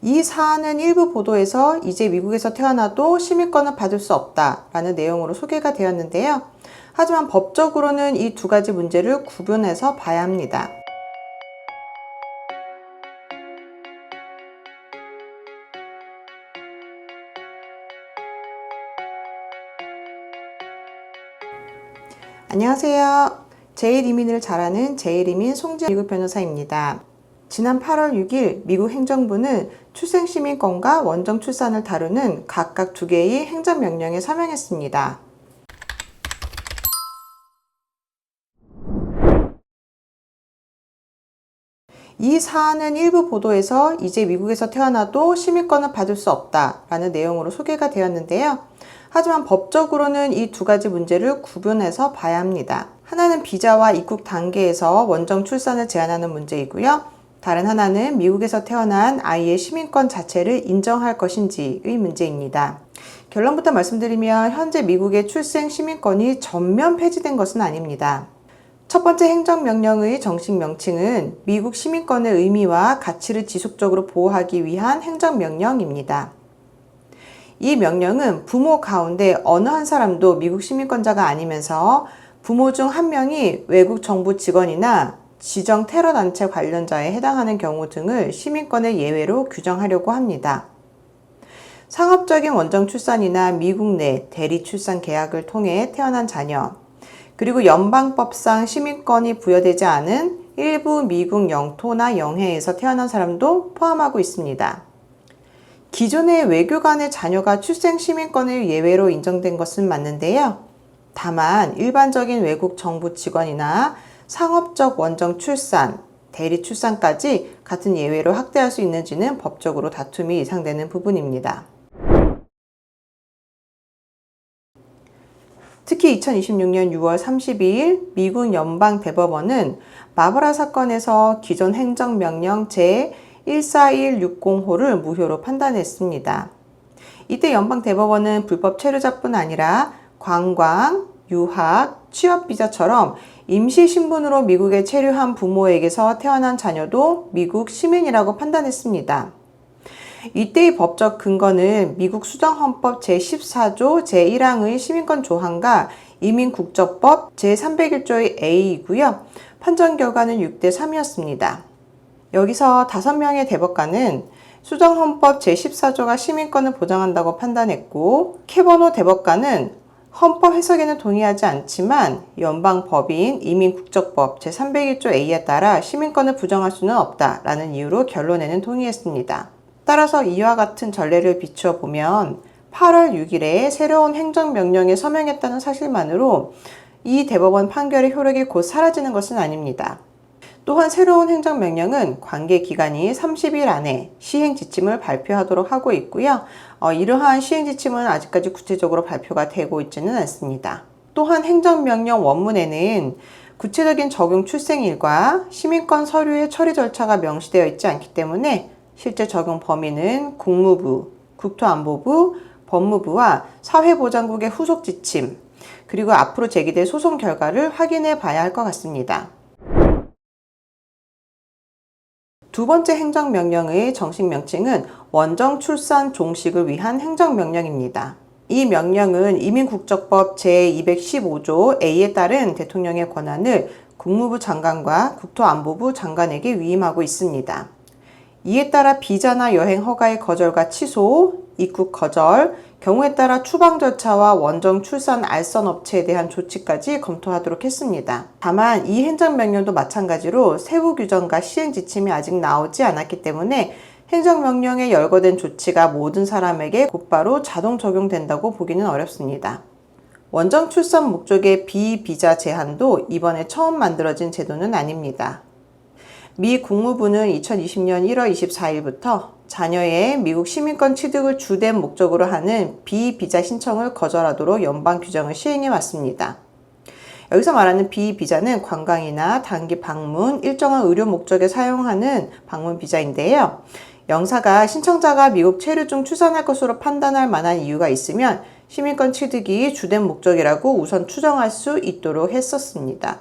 이 사안은 일부 보도에서 이제 미국에서 태어나도 시민권을 받을 수 없다라는 내용으로 소개가 되었는데요. 하지만 법적으로는 이 두 가지 문제를 구분해서 봐야 합니다. 안녕하세요. 제1이민을 잘하는 제1이민 송지연 미국 변호사입니다. 지난 8월 6일 미국 행정부는 출생시민권과 원정 출산을 다루는 각각 두 개의 행정명령에 서명했습니다. 이 사안은 일부 보도에서 이제 미국에서 태어나도 시민권을 받을 수 없다라는 내용으로 소개가 되었는데요. 하지만 법적으로는 이 두 가지 문제를 구분해서 봐야 합니다. 하나는 비자와 입국 단계에서 원정 출산을 제한하는 문제이고요. 다른 하나는 미국에서 태어난 아이의 시민권 자체를 인정할 것인지의 문제입니다. 결론부터 말씀드리면 현재 미국의 출생 시민권이 전면 폐지된 것은 아닙니다. 첫 번째 행정명령의 정식 명칭은 미국 시민권의 의미와 가치를 지속적으로 보호하기 위한 행정명령입니다. 이 명령은 부모 가운데 어느 한 사람도 미국 시민권자가 아니면서 부모 중 한 명이 외국 정부 직원이나 지정 테러단체 관련자에 해당하는 경우 등을 시민권의 예외로 규정하려고 합니다. 상업적인 원정 출산이나 미국 내 대리 출산 계약을 통해 태어난 자녀, 그리고 연방법상 시민권이 부여되지 않은 일부 미국 영토나 영해에서 태어난 사람도 포함하고 있습니다. 기존의 외교관의 자녀가 출생 시민권의 예외로 인정된 것은 맞는데요. 다만 일반적인 외국 정부 직원이나 상업적 원정 출산, 대리 출산까지 같은 예외로 확대할 수 있는지는 법적으로 다툼이 예상되는 부분입니다. 특히 2026년 6월 32일 미국 연방대법원은 마브라 사건에서 기존 행정명령 제141160호를 무효로 판단했습니다. 이때 연방대법원은 불법 체류자뿐 아니라 관광, 유학, 취업비자처럼 임시신분으로 미국에 체류한 부모에게서 태어난 자녀도 미국 시민이라고 판단했습니다. 이때의 법적 근거는 미국 수정헌법 제14조 제1항의 시민권 조항과 이민국적법 제301조의 A이고요. 판정 결과는 6대3이었습니다. 여기서 5명의 대법관은 수정헌법 제14조가 시민권을 보장한다고 판단했고, 캐버노 대법관은 헌법 해석에는 동의하지 않지만 연방법인 이민국적법 제301조 A에 따라 시민권을 부정할 수는 없다라는 이유로 결론에는 동의했습니다. 따라서 이와 같은 전례를 비추어 보면 8월 6일에 새로운 행정명령에 서명했다는 사실만으로 이 대법원 판결의 효력이 곧 사라지는 것은 아닙니다. 또한 새로운 행정명령은 관계기관이 30일 안에 시행지침을 발표하도록 하고 있고요. 이러한 시행지침은 아직까지 구체적으로 발표가 되고 있지는 않습니다. 또한 행정명령 원문에는 구체적인 적용 출생일과 시민권 서류의 처리 절차가 명시되어 있지 않기 때문에 실제 적용 범위는 국무부, 국토안보부, 법무부와 사회보장국의 후속 지침, 그리고 앞으로 제기될 소송 결과를 확인해 봐야 할 것 같습니다. 두 번째 행정명령의 정식 명칭은 원정 출산 종식을 위한 행정명령입니다. 이 명령은 이민국적법 제215조 A에 따른 대통령의 권한을 국무부 장관과 국토안보부 장관에게 위임하고 있습니다. 이에 따라 비자나 여행 허가의 거절과 취소, 입국 거절, 경우에 따라 추방 절차와 원정 출산 알선 업체에 대한 조치까지 검토하도록 했습니다. 다만 이 행정명령도 마찬가지로 세부 규정과 시행 지침이 아직 나오지 않았기 때문에 행정명령에 열거된 조치가 모든 사람에게 곧바로 자동 적용된다고 보기는 어렵습니다. 원정 출산 목적의 비비자 제한도 이번에 처음 만들어진 제도는 아닙니다. 미 국무부는 2020년 1월 24일부터 자녀의 미국 시민권 취득을 주된 목적으로 하는 비비자 신청을 거절하도록 연방 규정을 시행해 왔습니다. 여기서 말하는 비비자는 관광이나 단기 방문, 일정한 의료 목적에 사용하는 방문 비자인데요. 영사가 신청자가 미국 체류 중 출산할 것으로 판단할 만한 이유가 있으면 시민권 취득이 주된 목적이라고 우선 추정할 수 있도록 했었습니다.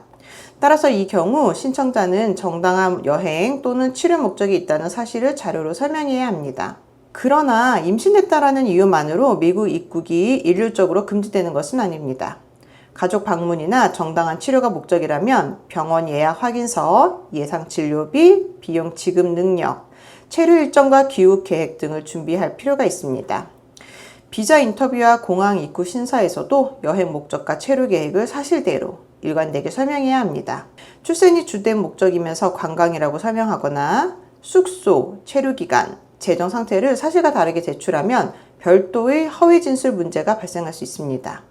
따라서 이 경우 신청자는 정당한 여행 또는 치료 목적이 있다는 사실을 자료로 설명해야 합니다. 그러나 임신했다라는 이유만으로 미국 입국이 일률적으로 금지되는 것은 아닙니다. 가족 방문이나 정당한 치료가 목적이라면 병원 예약 확인서, 예상 진료비, 비용 지급 능력, 체류 일정과 귀국 계획 등을 준비할 필요가 있습니다. 비자 인터뷰와 공항 입국 심사에서도 여행 목적과 체류 계획을 사실대로 일관되게 설명해야 합니다. 출생이 주된 목적이면서 관광이라고 설명하거나 숙소, 체류 기간, 재정 상태를 사실과 다르게 제출하면 별도의 허위 진술 문제가 발생할 수 있습니다.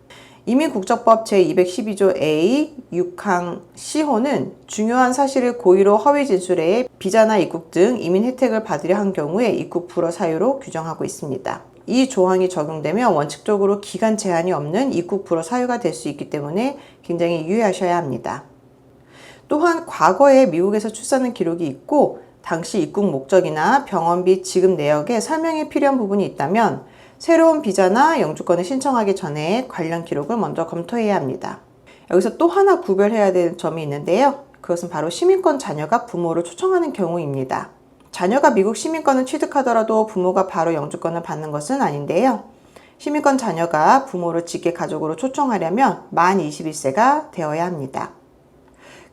이민국적법 제212조 A 6항 C호는 중요한 사실을 고의로 허위 진술해 비자나 입국 등 이민 혜택을 받으려 한 경우에 입국 불허 사유로 규정하고 있습니다. 이 조항이 적용되면 원칙적으로 기간 제한이 없는 입국 불허 사유가 될 수 있기 때문에 굉장히 유의하셔야 합니다. 또한 과거에 미국에서 출산한 기록이 있고 당시 입국 목적이나 병원비 지급 내역에 설명이 필요한 부분이 있다면 새로운 비자나 영주권을 신청하기 전에 관련 기록을 먼저 검토해야 합니다. 여기서 또 하나 구별해야 될 점이 있는데요. 그것은 바로 시민권 자녀가 부모를 초청하는 경우입니다. 자녀가 미국 시민권을 취득하더라도 부모가 바로 영주권을 받는 것은 아닌데요. 시민권 자녀가 부모를 직계 가족으로 초청하려면 만 21세가 되어야 합니다.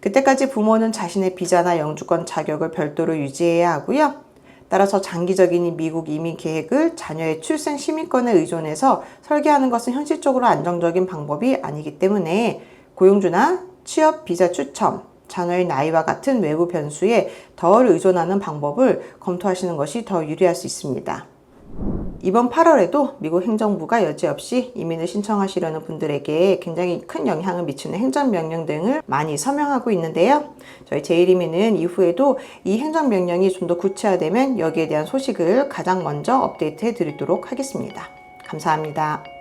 그때까지 부모는 자신의 비자나 영주권 자격을 별도로 유지해야 하고요. 따라서 장기적인 미국 이민 계획을 자녀의 출생 시민권에 의존해서 설계하는 것은 현실적으로 안정적인 방법이 아니기 때문에 고용주나 취업 비자 추첨, 자녀의 나이와 같은 외부 변수에 덜 의존하는 방법을 검토하시는 것이 더 유리할 수 있습니다. 이번 8월에도 미국 행정부가 여지없이 이민을 신청하시려는 분들에게 굉장히 큰 영향을 미치는 행정명령 등을 많이 서명하고 있는데요. 저희 제일이민은 이후에도 이 행정명령이 좀 더 구체화되면 여기에 대한 소식을 가장 먼저 업데이트해 드리도록 하겠습니다. 감사합니다.